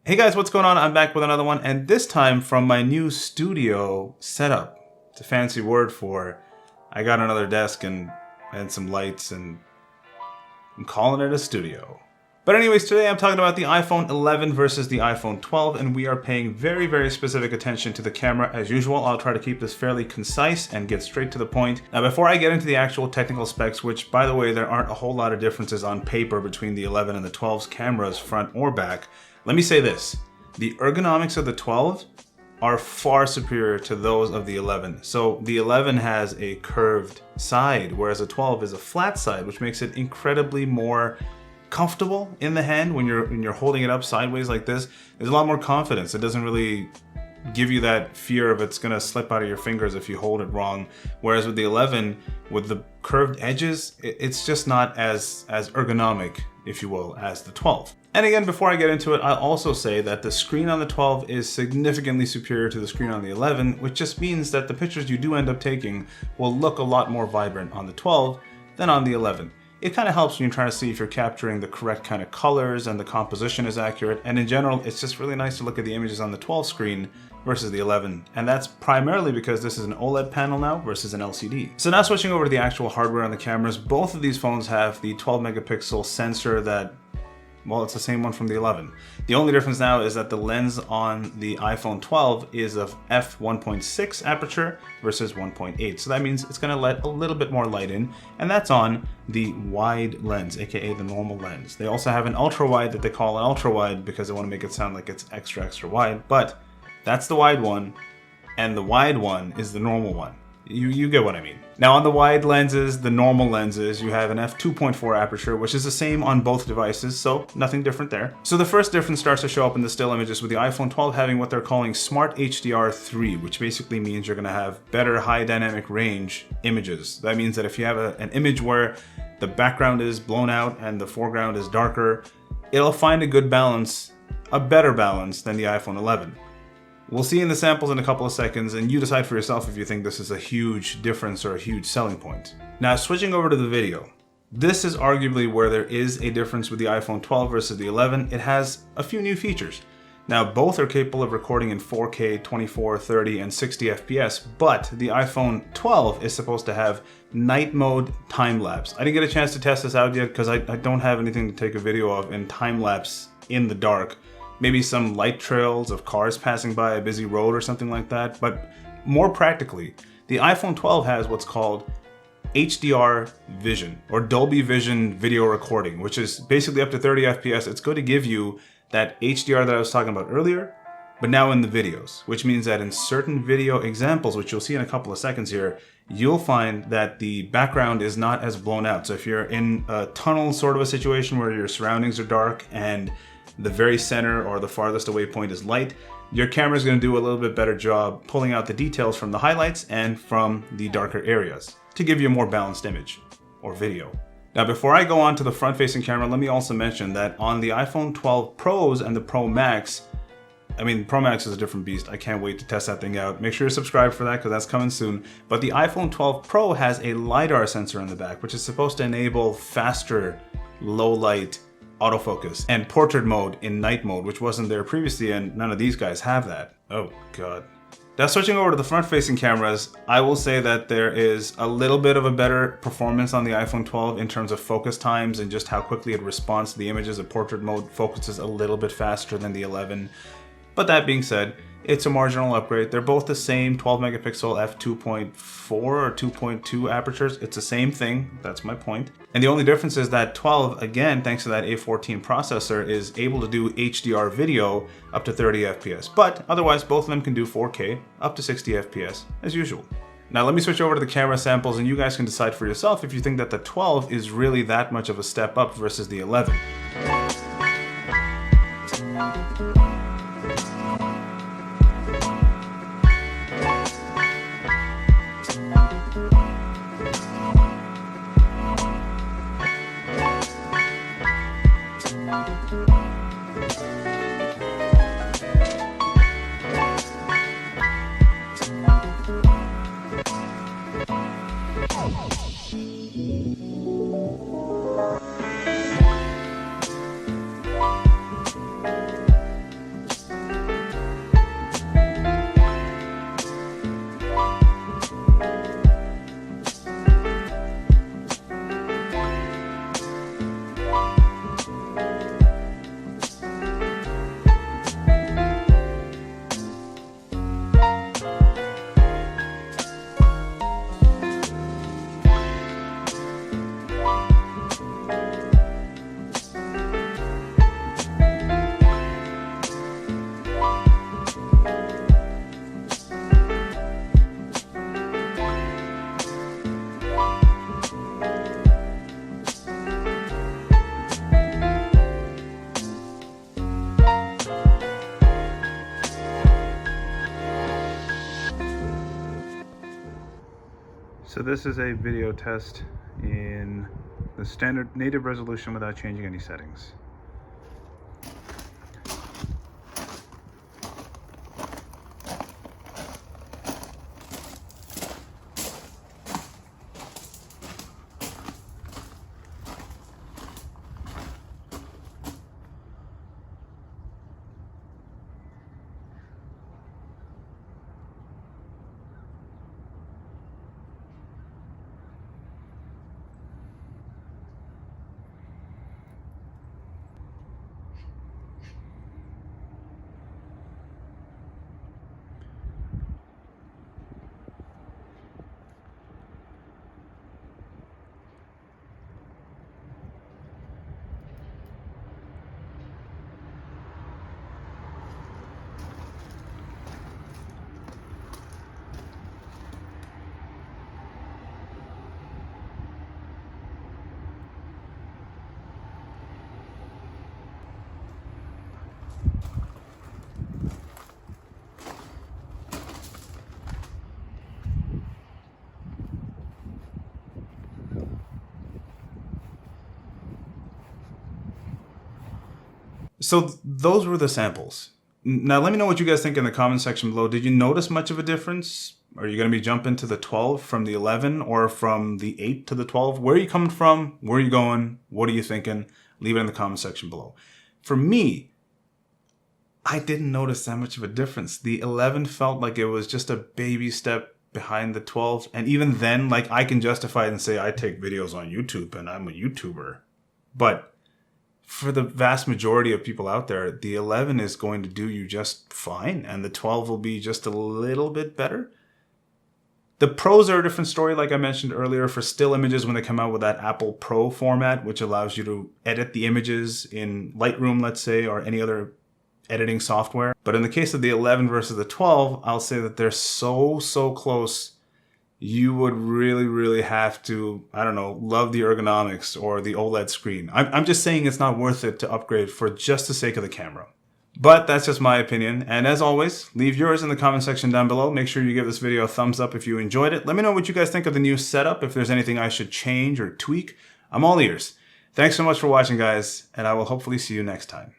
Hey guys, what's going on? I'm back with another one, and this time from my new studio setup. It's a fancy word for I got another desk and some lights, and I'm calling it a studio. But anyways, today I'm talking about the iPhone 11 versus the iPhone 12, and we are paying very, very specific attention to the camera as usual. I'll try to keep this fairly concise and get straight to the point. Now, before I get into the actual technical specs, which by the way, there aren't a whole lot of differences on paper between the 11 and the 12's cameras, front or back, let me say this. The ergonomics of the 12 are far superior to those of the 11. So the 11 has a curved side, whereas the 12 is a flat side, which makes it incredibly more comfortable in the hand when you're holding it up sideways like this. There's a lot more confidence. It doesn't really give you that fear of it's gonna slip out of your fingers if you hold it wrong. Whereas with the 11, with the curved edges, it's just not as ergonomic, if you will, as the 12. And again, before I get into it, I'll also say that the screen on the 12 is significantly superior to the screen on the 11, which just means that the pictures you do end up taking will look a lot more vibrant on the 12 than on the 11. It kind of helps when you're trying to see if you're capturing the correct kind of colors and the composition is accurate. And in general, it's just really nice to look at the images on the 12 screen versus the 11. And that's primarily because this is an OLED panel now versus an LCD. So now switching over to the actual hardware on the cameras, both of these phones have the 12 megapixel sensor that, well, it's the same one from the 11. The only difference now is that the lens on the iPhone 12 is of f1.6 aperture versus 1.8. So that means it's going to let a little bit more light in, and that's on the wide lens, aka the normal lens. They also have an ultra wide that they call an ultra wide because they want to make it sound like it's extra wide, but that's the wide one, and the wide one is the normal one. You get what I mean. Now on the wide lenses, the normal lenses, you have an f2.4 aperture, which is the same on both devices, so nothing different there. So the first difference starts to show up in the still images with the iPhone 12 having what they're calling Smart HDR3, which basically means you're gonna have better high dynamic range images. That means that if you have an image where the background is blown out and the foreground is darker, it'll find a good balance, a better balance than the iPhone 11. We'll see in the samples in a couple of seconds, and you decide for yourself if you think this is a huge difference or a huge selling point. Now, switching over to the video. This is arguably where there is a difference with the iPhone 12 versus the 11. It has a few new features. Now, both are capable of recording in 4K, 24, 30, and 60 FPS, but the iPhone 12 is supposed to have night mode time-lapse. I didn't get a chance to test this out yet because I don't have anything to take a video of in time-lapse in the dark. Maybe some light trails of cars passing by a busy road or something like that. But more practically, the iPhone 12 has what's called HDR Vision, or Dolby Vision video recording, which is basically up to 30 FPS. It's going to give you that HDR that I was talking about earlier, but now in the videos, which means that in certain video examples, which you'll see in a couple of seconds here, you'll find that the background is not as blown out. So if you're in a tunnel sort of a situation where your surroundings are dark and the very center or the farthest away point is light, your camera is going to do a little bit better job pulling out the details from the highlights and from the darker areas to give you a more balanced image or video. Now, before I go on to the front-facing camera, let me also mention that on the iPhone 12 Pros and the Pro Max, I mean, Pro Max is a different beast. I can't wait to test that thing out. Make sure you're subscribed for that because that's coming soon. But the iPhone 12 Pro has a LiDAR sensor in the back, which is supposed to enable faster, low-light autofocus and portrait mode in night mode, which wasn't there previously, and none of these guys have that. Oh god. Now switching over to the front-facing cameras, I will say that there is a little bit of a better performance on the iPhone 12 in terms of focus times and just how quickly it responds to the images. The portrait mode focuses a little bit faster than the 11. But that being said, it's a marginal upgrade. They're both the same 12 megapixel f2.4 or 2.2 apertures. It's the same thing, that's my point. And the only difference is that 12, again, thanks to that A14 processor, is able to do HDR video up to 30 FPS. But otherwise, both of them can do 4K up to 60 FPS as usual. Now let me switch over to the camera samples and you guys can decide for yourself if you think that the 12 is really that much of a step up versus the 11. So this is a video test in the standard native resolution without changing any settings. So those were the samples. Now let me know what you guys think in the comment section below. Did you notice much of a difference? Are you going to be jumping to the 12 from the 11 or from the 8 to the 12? Where are you coming from? Where are you going? What are you thinking? Leave it in the comment section below. For me, I didn't notice that much of a difference. The 11 felt like it was just a baby step behind the 12. And even then, like, I can justify it and say I take videos on YouTube and I'm a YouTuber. But for the vast majority of people out there, the 11 is going to do you just fine, and the 12 will be just a little bit better. The pros are a different story, like I mentioned earlier, for still images when they come out with that Apple Pro format, which allows you to edit the images in Lightroom, let's say, or any other editing software. But in the case of the 11 versus the 12, I'll say that they're so close. You would really have to, I don't know, love the ergonomics or the OLED screen. I'm just saying it's not worth it to upgrade for just the sake of the camera. But that's just my opinion. And as always, leave yours in the comment section down below. Make sure you give this video a thumbs up if you enjoyed it. Let me know what you guys think of the new setup. If there's anything I should change or tweak, I'm all ears. Thanks so much for watching, guys, and I will hopefully see you next time.